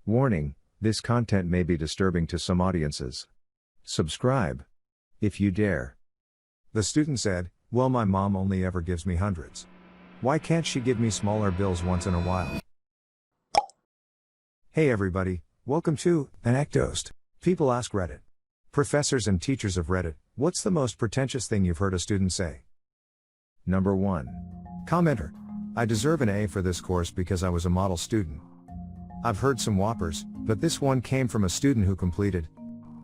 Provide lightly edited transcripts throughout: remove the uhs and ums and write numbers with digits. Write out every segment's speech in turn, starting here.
Warning, this content may be disturbing to some audiences. Subscribe, if you dare. The student said, "Well, my mom only ever gives me hundreds. Why can't she give me smaller bills once in a while?" Hey everybody, welcome to ANECDOSED. People ask Reddit. Professors and teachers of Reddit, what's the most pretentious thing you've heard a student say? Number 1. Commenter. I deserve an A for this course because I was a model student. I've heard some whoppers, but this one came from a student who completed,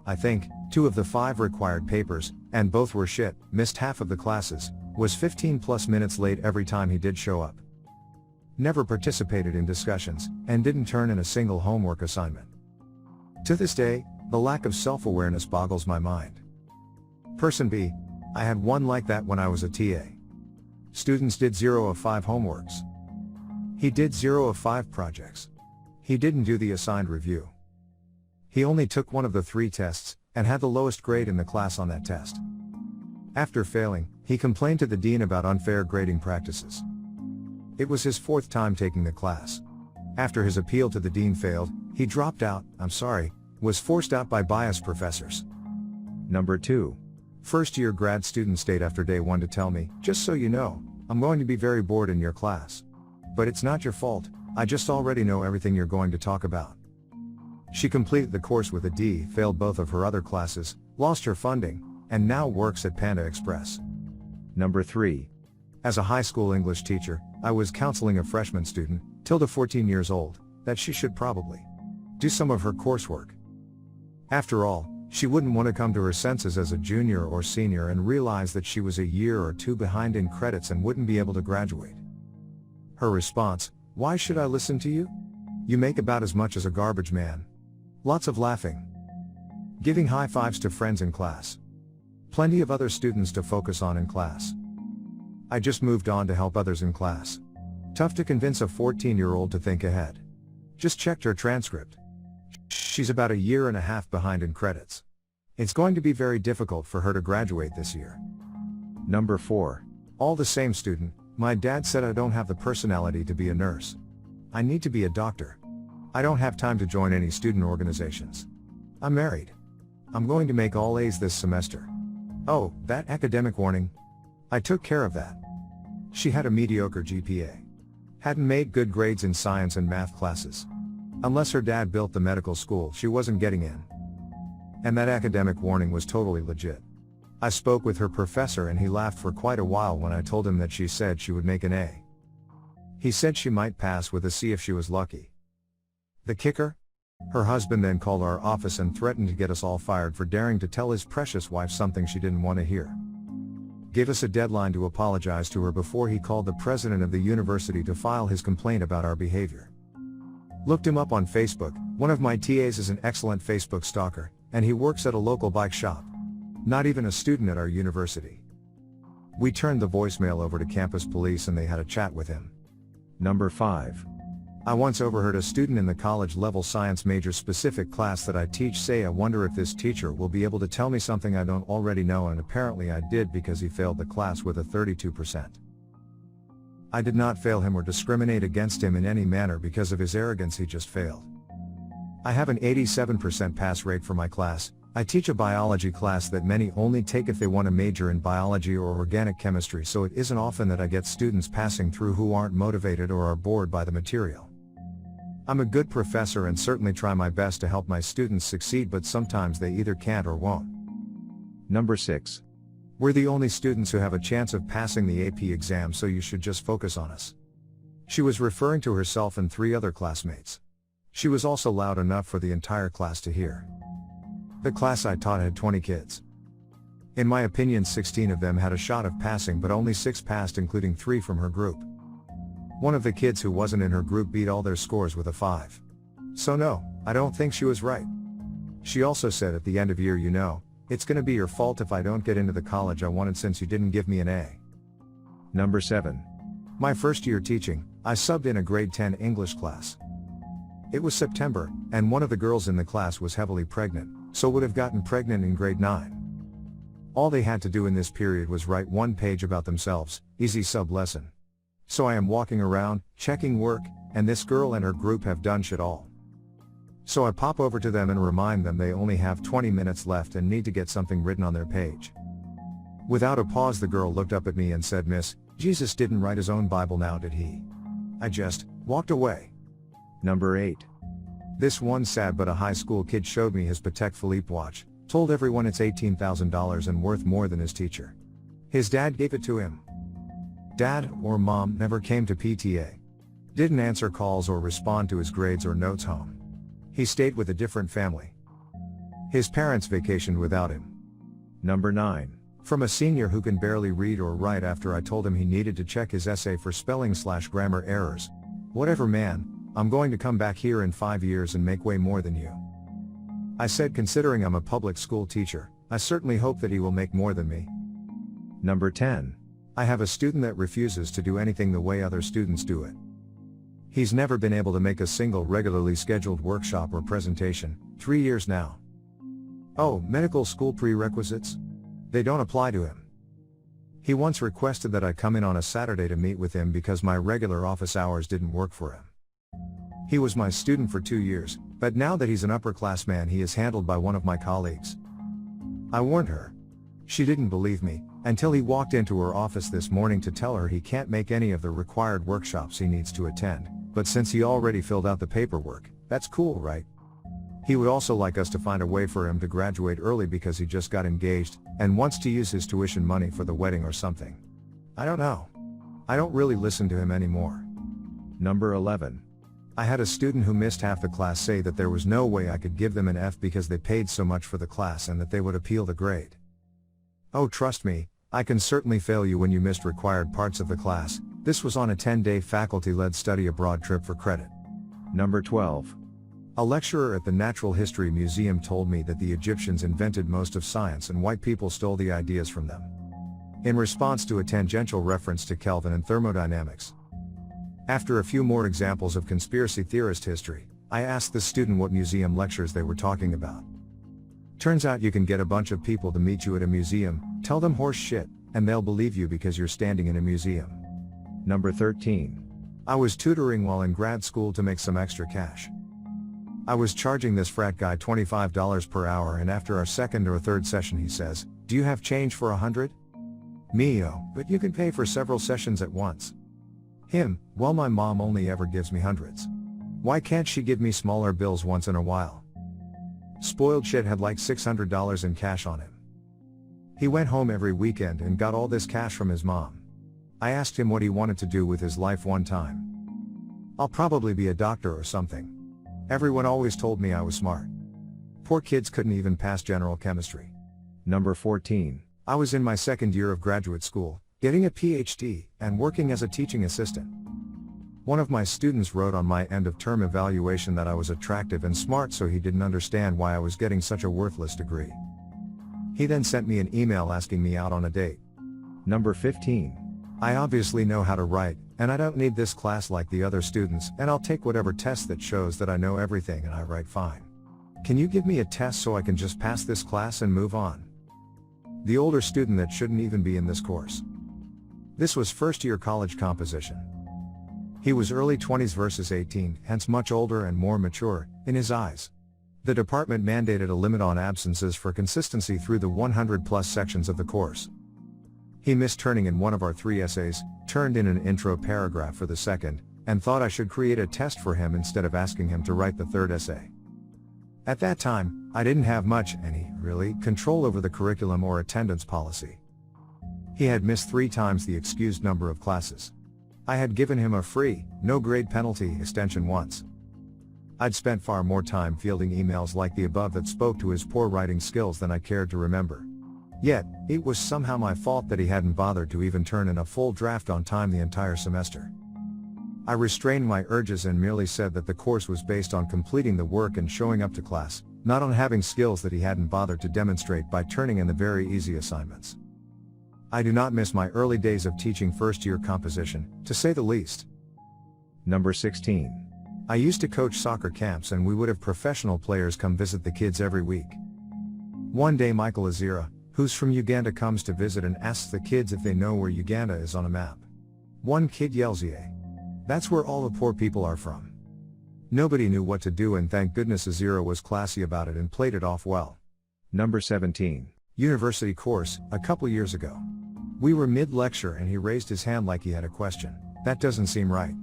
I think, 2 of the 5 required papers, and both were shit, missed half of the classes, was 15 plus minutes late every time he did show up. Never participated in discussions, and didn't turn in a single homework assignment. To this day, the lack of self-awareness boggles my mind. Person B. I had one like that when I was a TA. Students did 0 of 5 homeworks. He did 0 of 5 projects. He didn't do the assigned review. He only took one of the 3 tests, and had the lowest grade in the class on that test. After failing, he complained to the dean about unfair grading practices. It was his 4th time taking the class. After his appeal to the dean failed, he dropped out, was forced out by biased professors. Number 2. First year grad student stayed after day 1 to tell me, "Just so you know, I'm going to be very bored in your class. But it's not your fault, I just already know everything you're going to talk about." She completed the course with a D, failed both of her other classes, lost her funding, and now works at Panda Express. Number 3. As a high school English teacher, I was counseling a freshman student, 14 years old, that she should probably do some of her coursework. After all, she wouldn't want to come to her senses as a junior or senior and realize that she was a year or 2 behind in credits and wouldn't be able to graduate. Her response, "Why should I listen to you? You make about as much as a garbage man." Lots of laughing. Giving high fives to friends in class. Plenty of other students to focus on in class. I just moved on to help others in class. Tough to convince a 14-year-old to think ahead. Just checked her transcript. She's about a year and a half behind in credits. It's going to be very difficult for her to graduate this year. Number 4. All the same student, my dad said I don't have the personality to be a nurse. I need to be a doctor. I don't have time to join any student organizations. I'm married. I'm going to make all A's this semester. Oh, that academic warning. I took care of that. She had a mediocre GPA. Hadn't made good grades in science and math classes. Unless her dad built the medical school, she wasn't getting in. And that academic warning was totally legit. I spoke with her professor and he laughed for quite a while when I told him that she said she would make an A. He said she might pass with a C if she was lucky. The kicker? Her husband then called our office and threatened to get us all fired for daring to tell his precious wife something she didn't want to hear. Gave us a deadline to apologize to her before he called the president of the university to file his complaint about our behavior. Looked him up on Facebook. One of my TAs is an excellent Facebook stalker, and he works at a local bike shop. Not even a student at our university. We turned the voicemail over to campus police and they had a chat with him. Number 5. I once overheard a student in the college-level science major specific class that I teach say, "I wonder if this teacher will be able to tell me something I don't already know," and apparently I did because he failed the class with a 32%. I did not fail him or discriminate against him in any manner because of his arrogance, he just failed. I have an 87% pass rate for my class. I teach a biology class that many only take if they want to major in biology or organic chemistry, so it isn't often that I get students passing through who aren't motivated or are bored by the material. I'm a good professor and certainly try my best to help my students succeed, but sometimes they either can't or won't. Number 6. We're the only students who have a chance of passing the AP exam, so you should just focus on us. She was referring to herself and 3 other classmates. She was also loud enough for the entire class to hear. The class I taught had 20 kids. In my opinion, 16 of them had a shot of passing, but only 6 passed, including 3 from her group. One of the kids who wasn't in her group beat all their scores with a 5. So no, I don't think she was right. She also said at the end of year, "You know, it's gonna be your fault if I don't get into the college I wanted since you didn't give me an A." Number 7. My first year teaching, I subbed in a grade 10 English class. It was September, and one of the girls in the class was heavily pregnant, so would have gotten pregnant in grade 9. All they had to do in this period was write 1 page about themselves, easy sub lesson. So I am walking around, checking work, and this girl and her group have done shit all. So I pop over to them and remind them they only have 20 minutes left and need to get something written on their page. Without a pause, the girl looked up at me and said, "Miss, Jesus didn't write his own Bible, now did he?" I just walked away. Number 8. This one sad but a high school kid showed me his Patek Philippe watch, told everyone it's $18,000 and worth more than his teacher. His dad gave it to him. Dad or mom never came to PTA. Didn't answer calls or respond to his grades or notes home. He stayed with a different family. His parents vacationed without him. Number 9. From a senior who can barely read or write after I told him he needed to check his essay for spelling/grammar errors. "Whatever, man, I'm going to come back here in 5 years and make way more than you." I said, considering I'm a public school teacher, I certainly hope that he will make more than me. Number 10. I have a student that refuses to do anything the way other students do it. He's never been able to make a single regularly scheduled workshop or presentation, 3 years now. Oh, medical school prerequisites? They don't apply to him. He once requested that I come in on a Saturday to meet with him because my regular office hours didn't work for him. He was my student for 2 years, but now that he's an upperclassman, he is handled by one of my colleagues. I warned her. She didn't believe me, until he walked into her office this morning to tell her he can't make any of the required workshops he needs to attend, but since he already filled out the paperwork, that's cool, right? He would also like us to find a way for him to graduate early because he just got engaged, and wants to use his tuition money for the wedding or something. I don't know. I don't really listen to him anymore. Number 11. I had a student who missed half the class say that there was no way I could give them an F because they paid so much for the class and that they would appeal the grade. Oh, trust me, I can certainly fail you when you missed required parts of the class. This was on a 10-day faculty-led study abroad trip for credit. Number 12. A lecturer at the Natural History Museum told me that the Egyptians invented most of science and white people stole the ideas from them. In response to a tangential reference to Kelvin and thermodynamics. After a few more examples of conspiracy theorist history, I asked the student what museum lectures they were talking about. Turns out you can get a bunch of people to meet you at a museum, tell them horse shit, and they'll believe you because you're standing in a museum. Number 13. I was tutoring while in grad school to make some extra cash. I was charging this frat guy $25 per hour, and after our second or third session he says, "Do you have change for 100? Me, but you can pay for several sessions at once." Him, "Well, my mom only ever gives me hundreds. Why can't she give me smaller bills once in a while?" Spoiled shit had like $600 in cash on him. He went home every weekend and got all this cash from his mom. I asked him what he wanted to do with his life one time. "I'll probably be a doctor or something. Everyone always told me I was smart." Poor kids couldn't even pass general chemistry. Number 14. I was in my second year of graduate school, getting a PhD, and working as a teaching assistant. One of my students wrote on my end-of-term evaluation that I was attractive and smart, so he didn't understand why I was getting such a worthless degree. He then sent me an email asking me out on a date. Number 15. I obviously know how to write, and I don't need this class like the other students, and I'll take whatever test that shows that I know everything and I write fine. Can you give me a test so I can just pass this class and move on? The older student that shouldn't even be in this course. This was first-year college composition. He was early 20s versus 18, hence much older and more mature, in his eyes. The department mandated a limit on absences for consistency through the 100-plus sections of the course. He missed turning in one of our 3 essays, turned in an intro paragraph for the second, and thought I should create a test for him instead of asking him to write the third essay. At that time, I didn't have much, really, control over the curriculum or attendance policy. He had missed 3 times the excused number of classes. I had given him a free, no-grade penalty extension once. I'd spent far more time fielding emails like the above that spoke to his poor writing skills than I cared to remember. Yet, it was somehow my fault that he hadn't bothered to even turn in a full draft on time the entire semester. I restrained my urges and merely said that the course was based on completing the work and showing up to class, not on having skills that he hadn't bothered to demonstrate by turning in the very easy assignments. I do not miss my early days of teaching first-year composition, to say the least. Number 16. I used to coach soccer camps, and we would have professional players come visit the kids every week. One day Michael Azira, who's from Uganda, comes to visit and asks the kids if they know where Uganda is on a map. One kid yells, "Yeah. That's where all the poor people are from." Nobody knew what to do, and thank goodness Azira was classy about it and played it off well. Number 17. University course, a couple years ago. We were mid-lecture and he raised his hand like he had a question. That doesn't seem right.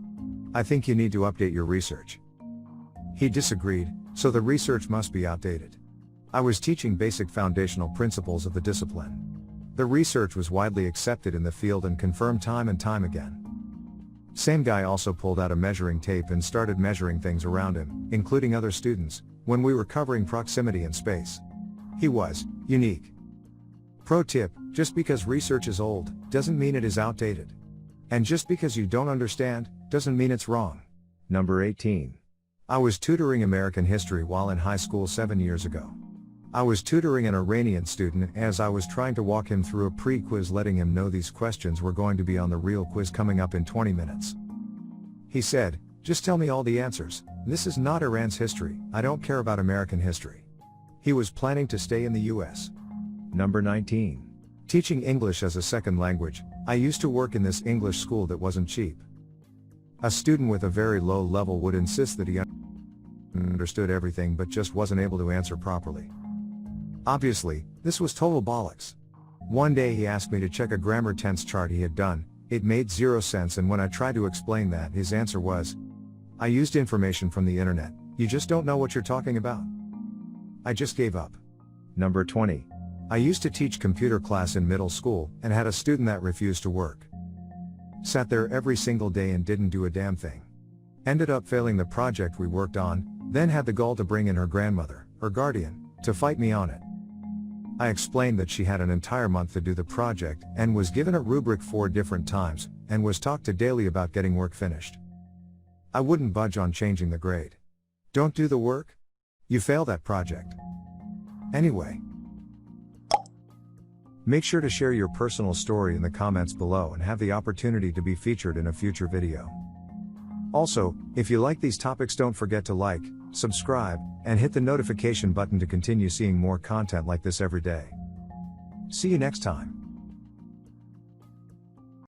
I think you need to update your research. He disagreed, so the research must be outdated. I was teaching basic foundational principles of the discipline. The research was widely accepted in the field and confirmed time and time again. Same guy also pulled out a measuring tape and started measuring things around him, including other students, when we were covering proximity and space. He was unique. Pro tip, just because research is old, doesn't mean it is outdated. And just because you don't understand, doesn't mean it's wrong. Number 18. I was tutoring American history while in high school 7 years ago. I was tutoring an Iranian student as I was trying to walk him through a pre-quiz, letting him know these questions were going to be on the real quiz coming up in 20 minutes. He said, "Just tell me all the answers. This is not Iran's history. I don't care about American history." He was planning to stay in the US. Number 19. Teaching English as a second language. I used to work in this English school that wasn't cheap. A student with a very low level would insist that he understood everything but just wasn't able to answer properly. Obviously, this was total bollocks. One day he asked me to check a grammar tense chart he had done. It made zero sense, and when I tried to explain that, his answer was, "I used information from the internet, you just don't know what you're talking about." I just gave up. Number 20. I used to teach computer class in middle school, and had a student that refused to work. Sat there every single day and didn't do a damn thing. Ended up failing the project we worked on, then had the gall to bring in her grandmother, her guardian, to fight me on it. I explained that she had an entire month to do the project, and was given a rubric 4 different times, and was talked to daily about getting work finished. I wouldn't budge on changing the grade. Don't do the work? You fail that project. Anyway. Make sure to share your personal story in the comments below and have the opportunity to be featured in a future video. Also, if you like these topics, don't forget to like, subscribe, and hit the notification button to continue seeing more content like this every day. See you next time.